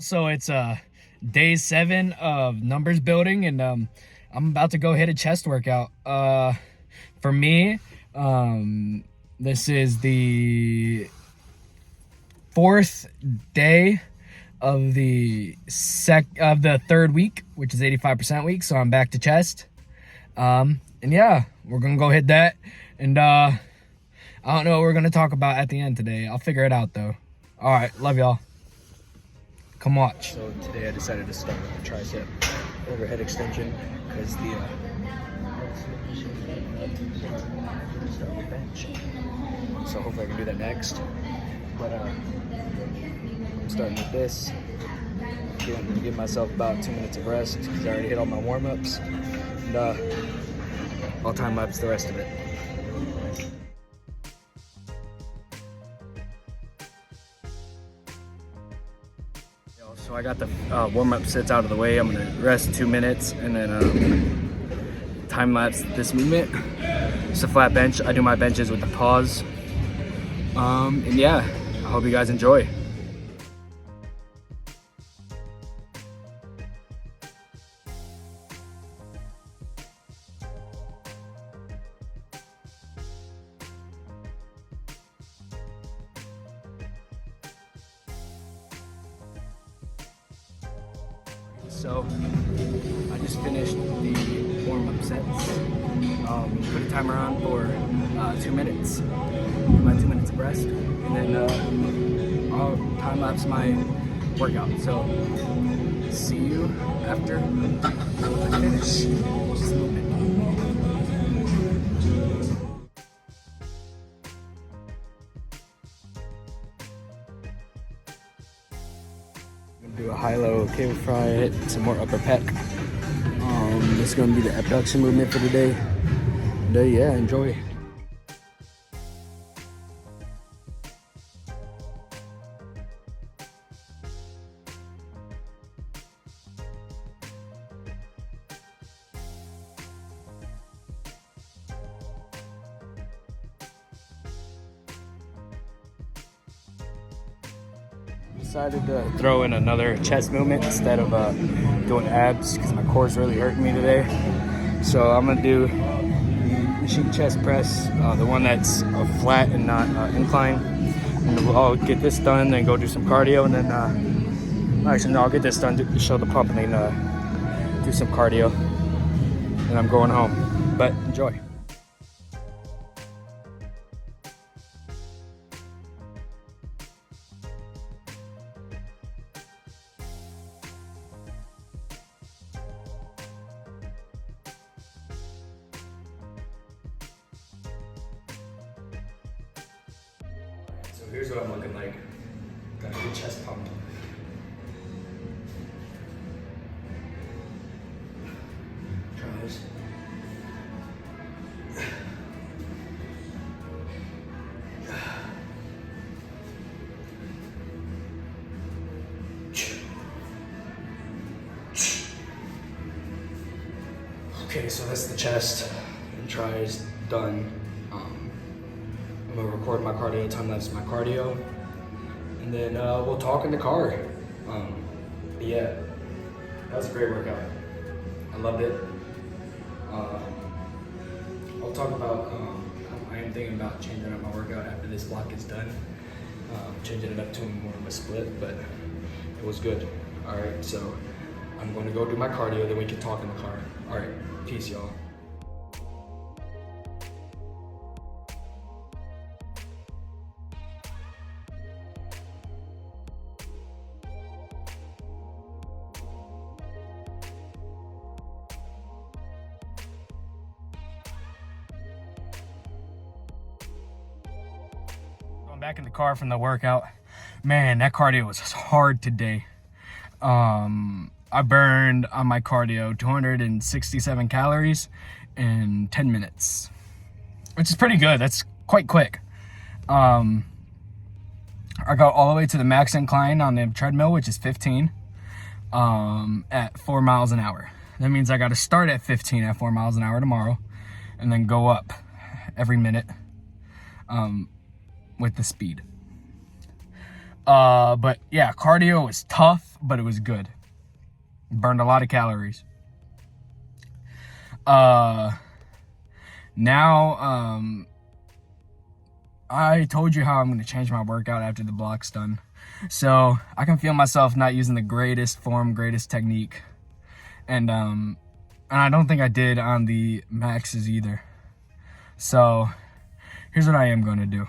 So it's day 7 of numbers building, and I'm about to go hit a chest workout. For me, this is the 4th day of the third week, which is 85% week. So I'm back to chest. And yeah, we're gonna go hit that. And I don't know what we're gonna talk about at the end today. I'll figure it out though. All right, love y'all. Come watch. So today I decided to start with the tricep overhead extension because the start with bench. So hopefully I can do that next. But I'm starting with this. I'm going to give myself about 2 minutes of rest because I already hit all my warm-ups. And I'll time lapse the rest of it. So I got the warm-up sets out of the way. I'm gonna rest 2 minutes and then time lapse this movement. It's a flat bench. I do my benches with the pause. And yeah, I hope you guys enjoy. So I just finished the warm-up sets. Put a timer on for 2 minutes. Do my 2 minutes of rest, and then I'll time lapse my workout. So see you after I finish this movement. Do a high-low cable fry, hit some more upper pec. This is going to be the abduction movement for today. And yeah, enjoy. Decided to throw in another chest movement instead of doing abs because my core's really hurting me today. So I'm gonna do machine chest press, the one that's flat and not incline. And I'll get this done, then go do some cardio, and then actually no, I'll get this done to show the pump, and then do some cardio. And I'm going home. But enjoy. So here's what I'm looking like. Got a good chest pump. Tries. Okay, so that's the chest and tries done. I'm gonna record my cardio, time lapse my cardio, and then we'll talk in the car. But yeah, that was a great workout. I loved it. I'll talk about, I am thinking about changing up my workout after this block is done. Changing it up to more of a split, but it was good. All right, so I'm gonna go do my cardio, then we can talk in the car. All right, peace y'all. Back in the car from the workout. Man, that cardio was hard today. I burned on my cardio 267 calories in 10 minutes, which is pretty good. That's quite quick. I got all the way to the max incline on the treadmill, which is 15, at 4 miles an hour. That means I got to start at 15 at 4 miles an hour tomorrow, and then go up every minute with the speed. But yeah, cardio is tough. but it was good. Burned a lot of calories. Now, I told you how I'm going to change my workout after the block's done. So I can feel myself not using the greatest form, greatest technique. And I don't think I did on the maxes either. So here's what I am going to do.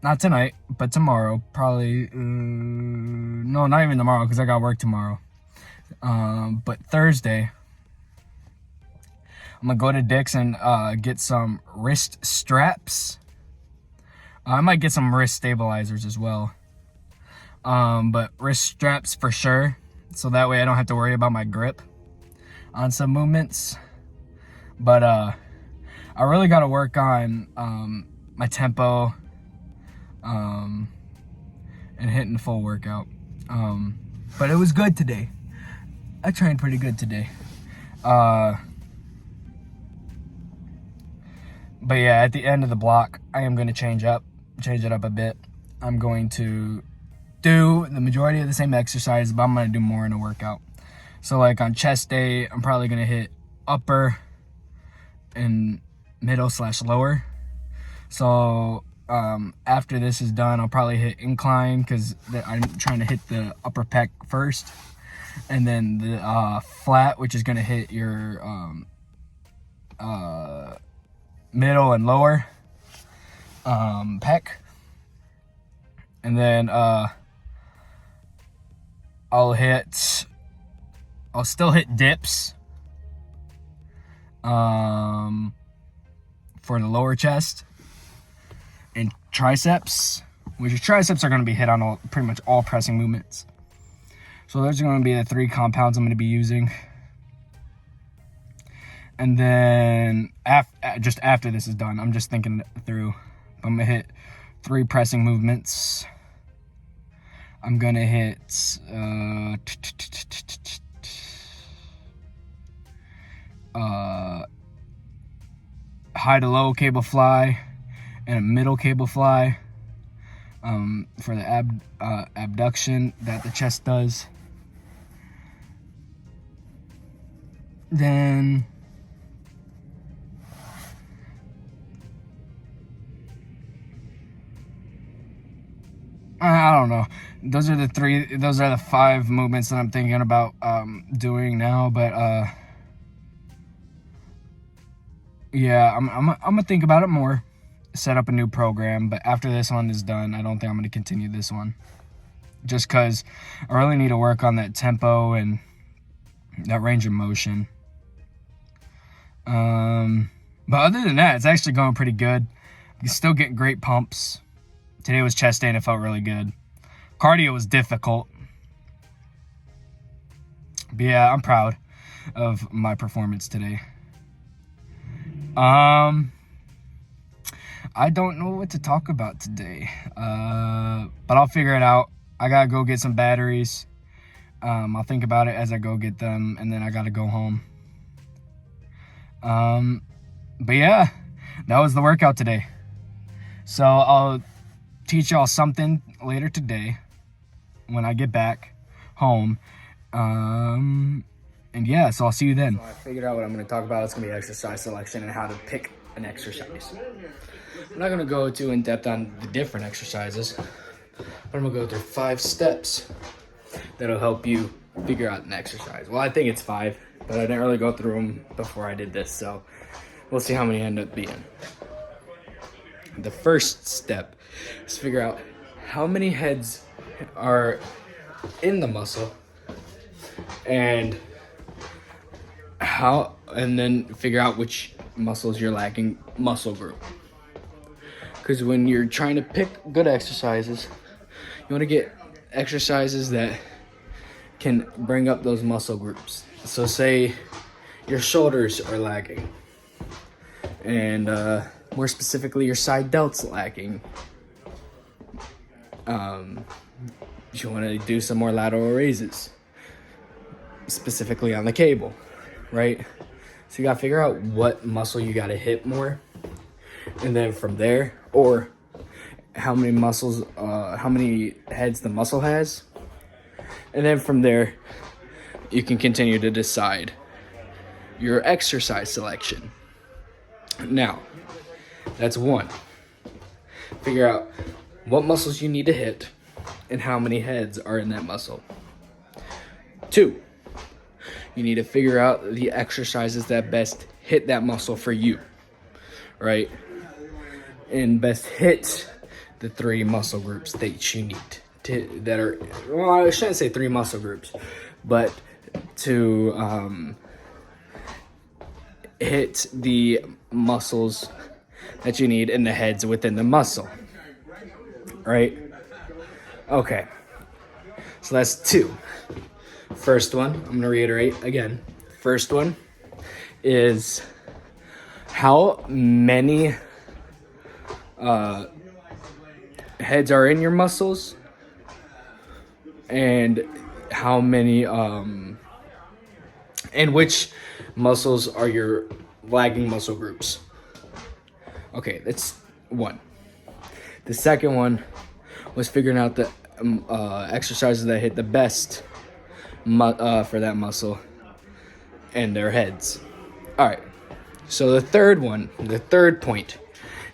Not tonight, but tomorrow. Probably, no, not even tomorrow because I got work tomorrow. But Thursday, I'm gonna go to Dick's and get some wrist straps. I might get some wrist stabilizers as well. But wrist straps for sure, so that way I don't have to worry about my grip on some movements. But I really got to work on my tempo and hitting the full workout. But it was good today. I trained pretty good today. But yeah, at the end of the block, I am going to change it up a bit. I'm going to do the majority of the same exercise, but I'm going to do more in a workout. So like on chest day, I'm probably going to hit upper and middle/lower. So after this is done, I'll probably hit incline because I'm trying to hit the upper pec first. And then the flat, which is going to hit your middle and lower pec. And then I'll still hit dips for the lower chest and triceps, which your triceps are going to be hit on pretty much all pressing movements. So those are going to be the 3 compounds I'm going to be using. And then just after this is done, I'm just thinking it through. I'm going to hit 3 pressing movements. I'm going to hit high to low cable fly and a middle cable fly for the abduction that the chest does. Then I don't know. Those are the 5 movements that I'm thinking about doing now. But yeah, I'm gonna think about it more, set up a new program. But after this one is done, I don't think I'm gonna continue this one, just because I really need to work on that tempo and that range of motion. But other than that, it's actually going pretty good. You still get great pumps. Today was chest day and it felt really good. Cardio was difficult. But yeah, I'm proud of my performance today. I don't know what to talk about today. But I'll figure it out. I gotta go get some batteries. I'll think about it as I go get them, and then I gotta go home. But yeah, that was the workout today. So I'll teach y'all something later today when I get back home. And yeah, so I'll see you then. So I figured out what I'm going to talk about. It's going to be exercise selection and how to pick an exercise. I'm not going to go too in depth on the different exercises, but I'm going to go through 5 steps that'll help you figure out an exercise. Well, I think it's 5, but I didn't really go through them before I did this, so we'll see how many end up being. The first step is figure out how many heads are in the muscle and then figure out which muscles you're lacking muscle group. Because when you're trying to pick good exercises, you want to get exercises that can bring up those muscle groups. So say your shoulders are lacking, and more specifically your side delt's lacking. You want to do some more lateral raises, specifically on the cable, right? So you got to figure out what muscle you got to hit more, and then from there, or how many muscles, how many heads the muscle has, And then from there, you can continue to decide your exercise selection. Now, that's one. Figure out what muscles you need to hit and how many heads are in that muscle. Two, you need to figure out the exercises that best hit that muscle for you, right? And best hit the 3 muscle groups that you need that are, well, I shouldn't say 3 muscle groups, but to hit the muscles that you need in the heads within the muscle, right? Okay, so that's 2. First one, I'm gonna reiterate again. First one is how many heads are in your muscles and how many and which muscles are your lagging muscle groups. Okay, that's one. The second one was figuring out the exercises that hit the best for that muscle and their heads. All right, so the third point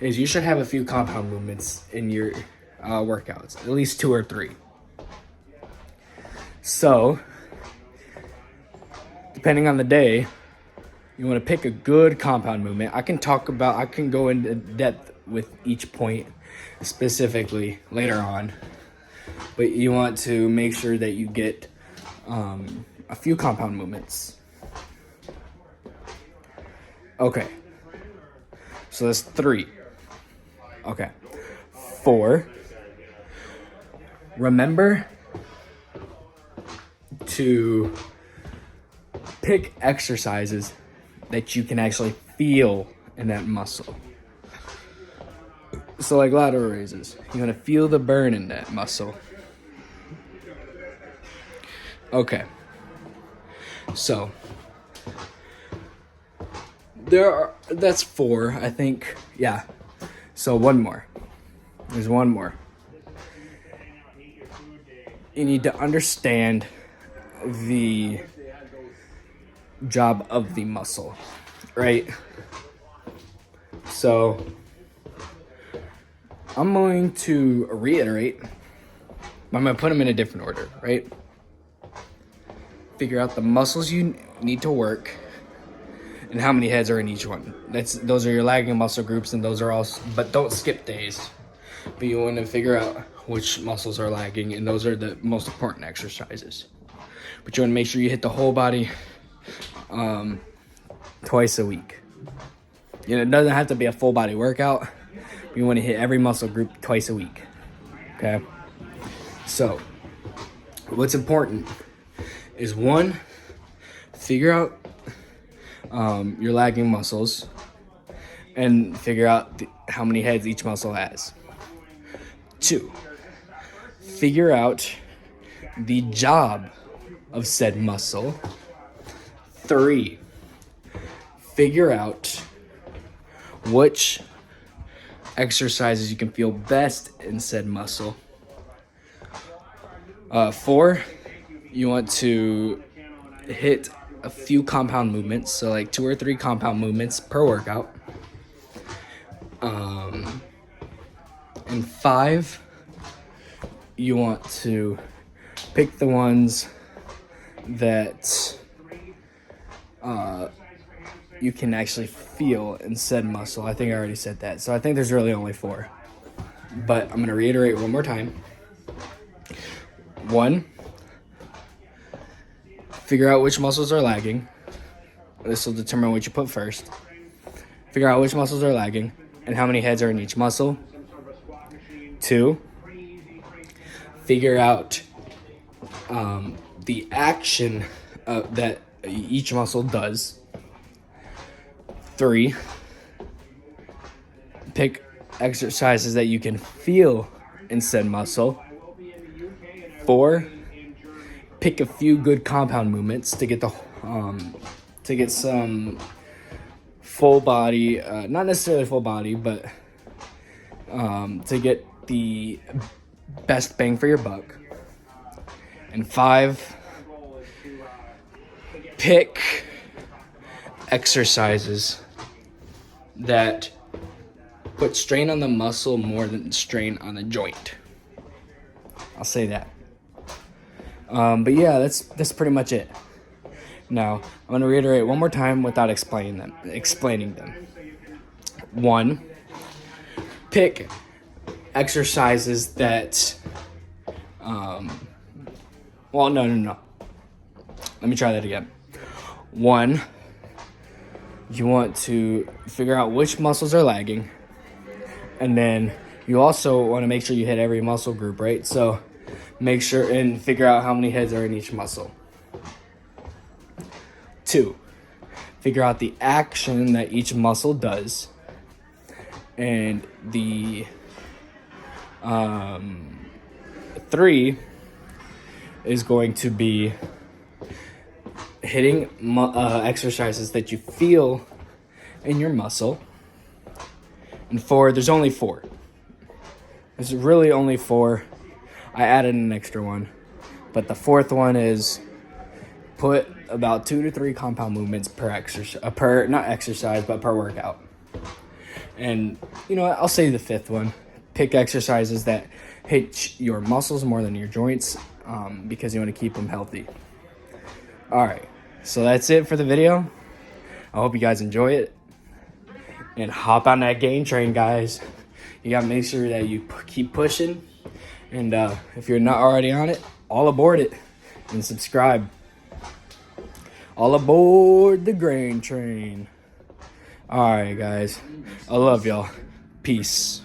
is you should have a few compound movements in your workouts, at least 2 or 3. So, depending on the day, you want to pick a good compound movement. I can go into depth with each point specifically later on, but you want to make sure that you get a few compound movements. Okay, so that's 3. Okay, 4. Remember to pick exercises that you can actually feel in that muscle. So like lateral raises, you want to feel the burn in that muscle. Okay, so that's 4, I think. Yeah, so there's one more. You need to understand the job of the muscle, right? So I'm going to reiterate, but I'm going to put them in a different order, right? Figure out the muscles you need to work and how many heads are in each one. Those are your lagging muscle groups, and those are all, but don't skip days. But you want to figure out which muscles are lagging, and those are the most important exercises. But you want to make sure you hit the whole body twice a week. You know, it doesn't have to be a full body workout. You want to hit every muscle group twice a week. Okay? So, what's important is 1, figure out your lagging muscles and figure out how many heads each muscle has. 2, figure out the job of said muscle. 3, figure out which exercises you can feel best in said muscle. 4, you want to hit a few compound movements, so like 2 or 3 compound movements per workout. And 5, you want to pick the ones that you can actually feel in said muscle. I think I already said that. So I think there's really only 4. But I'm going to reiterate one more time. 1, figure out which muscles are lagging. This will determine what you put first. Figure out which muscles are lagging and how many heads are in each muscle. 2, figure out the action that each muscle does. 3, pick exercises that you can feel in said muscle. 4, pick a few good compound movements to get some full body, not necessarily full body, but to get the best bang for your buck. And 5, pick exercises that put strain on the muscle more than strain on the joint. I'll say that. But yeah, that's pretty much it. Now, I'm going to reiterate one more time without explaining them. 1, pick exercises that, well, no. Let me try that again. 1, you want to figure out which muscles are lagging. And then you also want to make sure you hit every muscle group, right? So make sure and figure out how many heads are in each muscle. 2, figure out the action that each muscle does. And the 3 is going to be hitting exercises that you feel in your muscle. And 4, there's only 4. There's really only 4. I added an extra one. But the 4th one is put about 2 to 3 compound movements per workout. And you know what? I'll say the 5th one. Pick exercises that hit your muscles more than your joints, because you want to keep them healthy. All right. So that's it for the video. I hope you guys enjoy it. And hop on that gain train, guys. You got to make sure that you keep pushing. And if you're not already on it, all aboard it. And subscribe. All aboard the grain train. All right, guys. I love y'all. Peace.